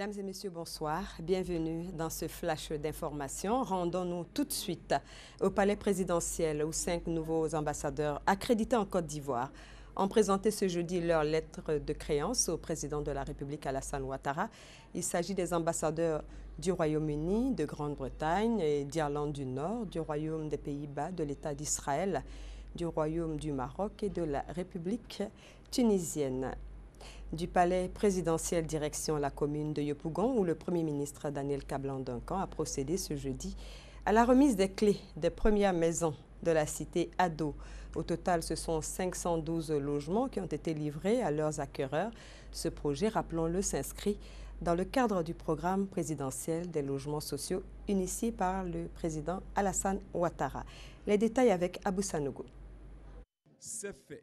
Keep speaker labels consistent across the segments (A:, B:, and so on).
A: Mesdames et messieurs, bonsoir. Bienvenue dans ce flash d'information. Rendons-nous tout de suite au palais présidentiel où 5 nouveaux ambassadeurs accrédités en Côte d'Ivoire ont présenté ce jeudi leur lettre de créance au président de la République Alassane Ouattara. Il s'agit des ambassadeurs du Royaume-Uni, de Grande-Bretagne et d'Irlande du Nord, du Royaume des Pays-Bas, de l'État d'Israël, du Royaume du Maroc et de la République tunisienne. Du palais présidentiel direction la commune de Yopougon où le Premier ministre Daniel Kablan-Duncan a procédé ce jeudi à la remise des clés des premières maisons de la cité Ado. Au total, ce sont 512 logements qui ont été livrés à leurs acquéreurs. Ce projet, rappelons-le, s'inscrit dans le cadre du programme présidentiel des logements sociaux initié par le président Alassane Ouattara. Les détails avec Abou Sanogo.
B: C'est fait.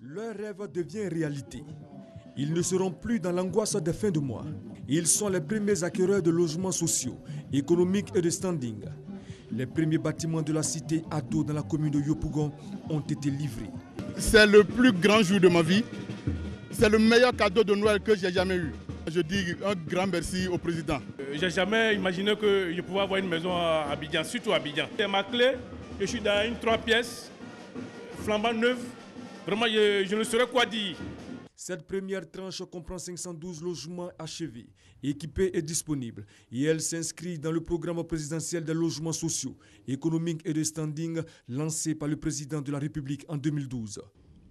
B: Leur rêve devient réalité. Ils ne seront plus dans l'angoisse des fins de mois. Ils sont les premiers acquéreurs de logements sociaux, économiques et de standing. Les premiers bâtiments de la cité Ado dans la commune de Yopougon ont été livrés.
C: C'est le plus grand jour de ma vie. C'est le meilleur cadeau de Noël que j'ai jamais eu. Je dis un grand merci au président.
D: J'ai jamais imaginé que je pouvais avoir une maison à Abidjan, surtout à Abidjan. C'est ma clé, je suis dans une 3 pièces, flambant neuve. Vraiment, je ne saurais quoi dire.
B: Cette première tranche comprend 512 logements achevés, équipés et disponibles. Et elle s'inscrit dans le programme présidentiel des logements sociaux, économiques et de standing lancé par le président de la République en 2012.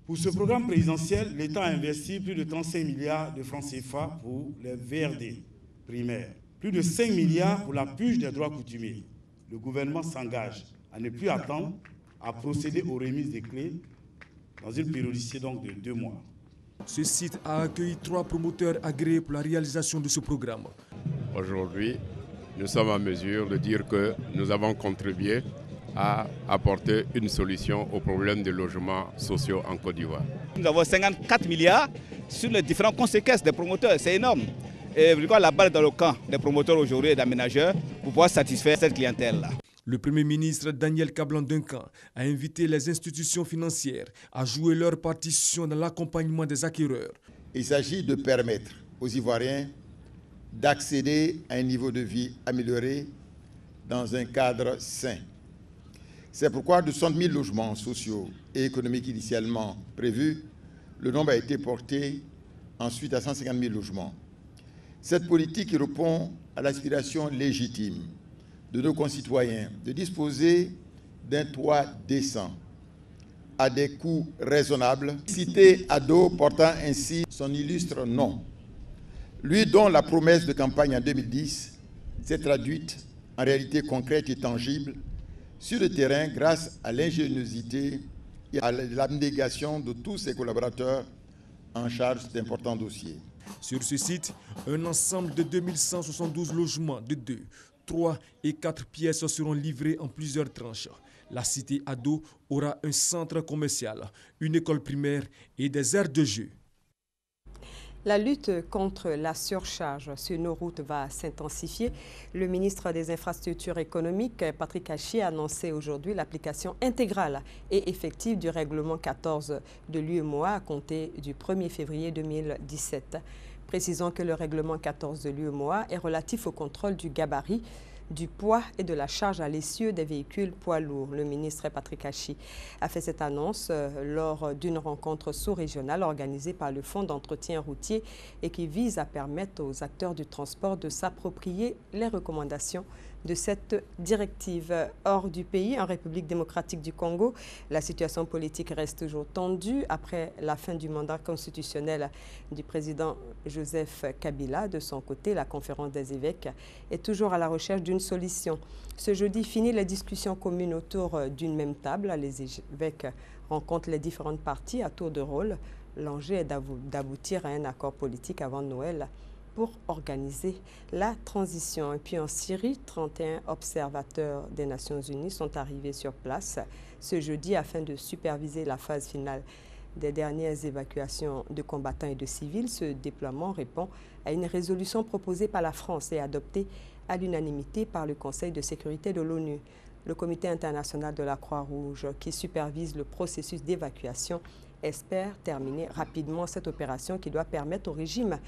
E: Pour ce programme présidentiel, l'État a investi plus de 35 milliards de francs CFA pour les VRD primaires, plus de 5 milliards pour la purge des droits coutumiers. Le gouvernement s'engage à ne plus attendre, à procéder aux remises des clés dans une périodicité donc de 2 mois.
B: Ce site a accueilli 3 promoteurs agréés pour la réalisation de ce programme.
F: Aujourd'hui, nous sommes en mesure de dire que nous avons contribué à apporter une solution au problème des logements sociaux en Côte d'Ivoire.
G: Nous avons 54 milliards sur les différentes conséquences des promoteurs, c'est énorme. Et la balle est dans le camp des promoteurs aujourd'hui et d'aménageurs pour pouvoir satisfaire cette clientèle-là.
B: Le Premier ministre Daniel Kablan-Duncan a invité les institutions financières à jouer leur partition dans l'accompagnement des acquéreurs.
H: Il s'agit de permettre aux Ivoiriens d'accéder à un niveau de vie amélioré dans un cadre sain. C'est pourquoi de 60 000 logements sociaux et économiques initialement prévus, le nombre a été porté ensuite à 150 000 logements. Cette politique répond à l'aspiration légitime de nos concitoyens de disposer d'un toit décent à des coûts raisonnables. Cité Ado portant ainsi son illustre nom. Lui dont la promesse de campagne en 2010 s'est traduite en réalité concrète et tangible sur le terrain grâce à l'ingéniosité et à l'abnégation de tous ses collaborateurs en charge d'importants dossiers.
B: Sur ce site, un ensemble de 2172 logements de 2, 3 et 4 pièces seront livrées en plusieurs tranches. La cité Ado aura un centre commercial, une école primaire et des aires de jeu.
A: La lutte contre la surcharge sur nos routes va s'intensifier. Le ministre des Infrastructures économiques, Patrick Hachi, a annoncé aujourd'hui l'application intégrale et effective du règlement 14 de l'UEMOA à compter du 1er février 2017. Précisons que le règlement 14 de l'UEMOA est relatif au contrôle du gabarit, du poids et de la charge à l'essieu des véhicules poids lourds. Le ministre Patrick Hachi a fait cette annonce lors d'une rencontre sous-régionale organisée par le Fonds d'entretien routier et qui vise à permettre aux acteurs du transport de s'approprier les recommandations de cette directive. Hors du pays, en République démocratique du Congo, la situation politique reste toujours tendue après la fin du mandat constitutionnel du président Joseph Kabila. De son côté, la conférence des évêques est toujours à la recherche d'une solution. Ce jeudi finit les discussions communes autour d'une même table. Les évêques rencontrent les différentes parties à tour de rôle. L'enjeu est d'aboutir à un accord politique avant Noël pour organiser la transition. Et puis en Syrie, 31 observateurs des Nations Unies sont arrivés sur place ce jeudi afin de superviser la phase finale des dernières évacuations de combattants et de civils. Ce déploiement répond à une résolution proposée par la France et adoptée à l'unanimité par le Conseil de sécurité de l'ONU. Le Comité international de la Croix-Rouge, qui supervise le processus d'évacuation, espère terminer rapidement cette opération qui doit permettre au régime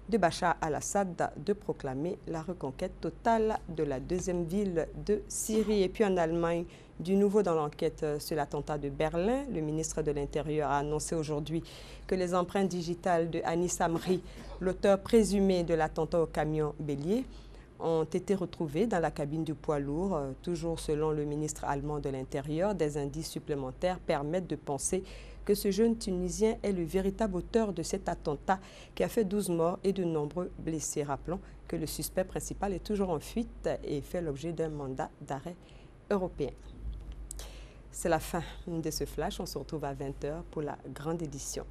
A: de Bachar al-Assad de proclamer la reconquête totale de la deuxième ville de Syrie. Et puis en Allemagne, du nouveau dans l'enquête sur l'attentat de Berlin, le ministre de l'Intérieur a annoncé aujourd'hui que les empreintes digitales de Anis Amri, l'auteur présumé de l'attentat au camion bélier, ont été retrouvées dans la cabine du poids lourd. Toujours selon le ministre allemand de l'Intérieur, des indices supplémentaires permettent de penser que ce jeune Tunisien est le véritable auteur de cet attentat qui a fait 12 morts et de nombreux blessés. Rappelons que le suspect principal est toujours en fuite et fait l'objet d'un mandat d'arrêt européen. C'est la fin de ce flash. On se retrouve à 20 h pour la grande édition.